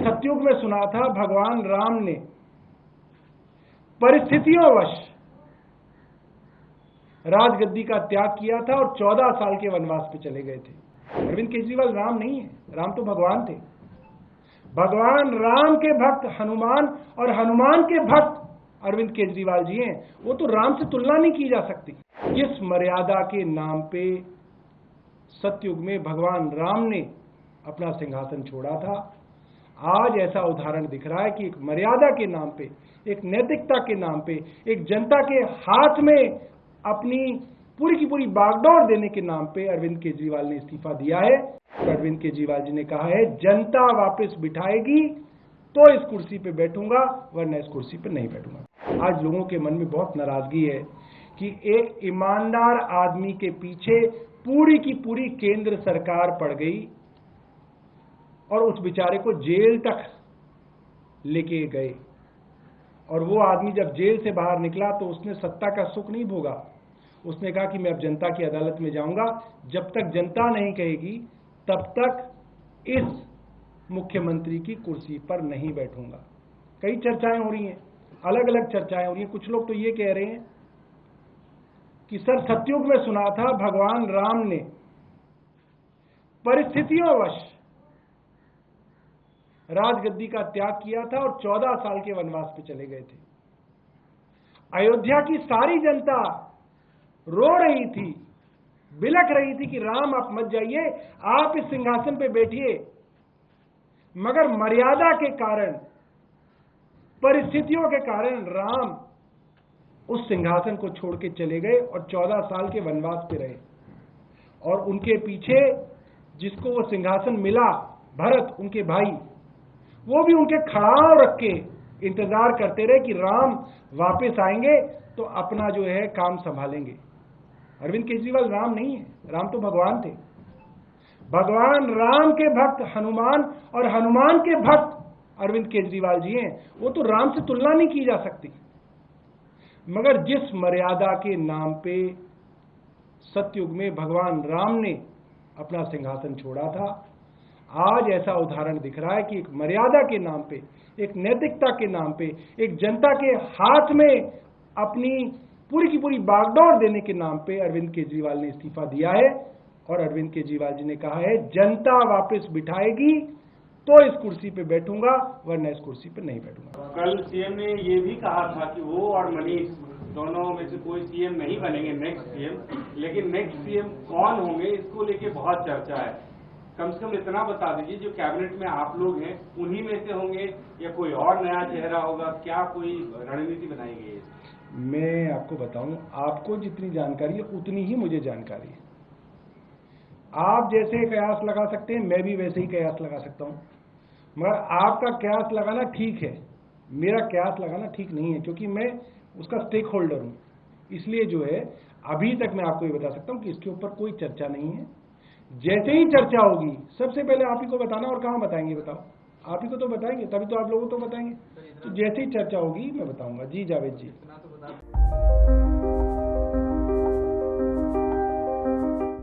सतयुग में सुना था भगवान राम ने परिस्थितियोंवश राजगद्दी का त्याग किया था और 14 साल के वनवास पे चले गए थे। अरविंद केजरीवाल राम नहीं है, राम तो भगवान थे। भगवान राम के भक्त हनुमान और हनुमान के भक्त अरविंद केजरीवाल जी हैं। वो तो राम से तुलना नहीं की जा सकती। जिस मर्यादा के नाम पे सतयुग में भगवान राम ने अपना सिंहासन छोड़ा था, आज ऐसा उदाहरण दिख रहा है कि एक मर्यादा के नाम पे, एक नैतिकता के नाम पे, एक जनता के हाथ में अपनी पूरी की पूरी बागडोर देने के नाम पे अरविंद केजरीवाल ने इस्तीफा दिया है। तो अरविंद केजरीवाल जी ने कहा है, जनता वापस बिठाएगी तो इस कुर्सी पे बैठूंगा, वरना इस कुर्सी पे नहीं बैठूंगा। आज लोगों के मन में बहुत नाराजगी है कि एक ईमानदार आदमी के पीछे पूरी की पूरी केंद्र सरकार पड़ गई और उस बेचारे को जेल तक लेके गए। और वो आदमी जब जेल से बाहर निकला तो उसने सत्ता का सुख नहीं भोगा। उसने कहा कि मैं अब जनता की अदालत में जाऊंगा, जब तक जनता नहीं कहेगी तब तक इस मुख्यमंत्री की कुर्सी पर नहीं बैठूंगा। कई चर्चाएं हो रही हैं, अलग अलग चर्चाएं हो रही हैं। कुछ लोग तो ये कह रहे हैं कि सर सतयुग में सुना था भगवान राम ने परिस्थितियोंवश राजगद्दी का त्याग किया था और 14 साल के वनवास पे चले गए थे। अयोध्या की सारी जनता रो रही थी, बिलख रही थी कि राम आप मत जाइए, आप इस सिंहासन पे बैठिए। मगर मर्यादा के कारण, परिस्थितियों के कारण राम उस सिंहासन को छोड़ के चले गए और 14 साल के वनवास पे रहे। और उनके पीछे जिसको वो सिंहासन मिला, भरत उनके भाई, वो भी उनके खड़ाव रख के इंतजार करते रहे कि राम वापस आएंगे तो अपना जो है काम संभालेंगे। अरविंद केजरीवाल राम नहीं है, राम तो भगवान थे। भगवान राम के भक्त हनुमान और हनुमान के भक्त अरविंद केजरीवाल जी हैं। वो तो राम से तुलना नहीं की जा सकती। मगर जिस मर्यादा के नाम पे सतयुग में भगवान राम ने अपना सिंहासन छोड़ा था, आज ऐसा उदाहरण दिख रहा है कि एक मर्यादा के नाम पे, एक नैतिकता के नाम पे, एक जनता के हाथ में अपनी पूरी की पूरी बागडोर देने के नाम पे अरविंद केजरीवाल ने इस्तीफा दिया है। और अरविंद केजरीवाल जी ने कहा है, जनता वापस बिठाएगी तो इस कुर्सी पे बैठूंगा, वरना इस कुर्सी पे नहीं बैठूंगा। कल सीएम ने ये भी कहा था कि वो और मनीष दोनों में से कोई सीएम नहीं बनेंगे नेक्स्ट सीएम, लेकिन नेक्स्ट सीएम कौन होंगे इसको लेके बहुत चर्चा है। कम से कम इतना बता दीजिए, जो कैबिनेट में आप लोग हैं उन्हीं में से होंगे या कोई और नया चेहरा होगा? क्या कोई रणनीति बनाई गई है? मैं आपको बताऊं, आपको जितनी जानकारी है उतनी ही मुझे जानकारी है। आप जैसे कयास लगा सकते हैं, मैं भी वैसे ही कयास लगा सकता हूं। मगर आपका कयास लगाना ठीक है, मेरा कयास लगाना ठीक नहीं है, क्योंकि मैं उसका स्टेक होल्डर हूं। इसलिए जो है अभी तक मैं आपको ये बता सकता हूं कि इसके ऊपर कोई चर्चा नहीं है। जैसे ही चर्चा होगी सबसे पहले आप ही को बताना। और कहां बताएंगे बताओ? आप ही को तो बताएंगे, तभी तो आप लोगों को तो बताएंगे। तो जैसे ही चर्चा होगी मैं बताऊंगा। जी जावेद जी।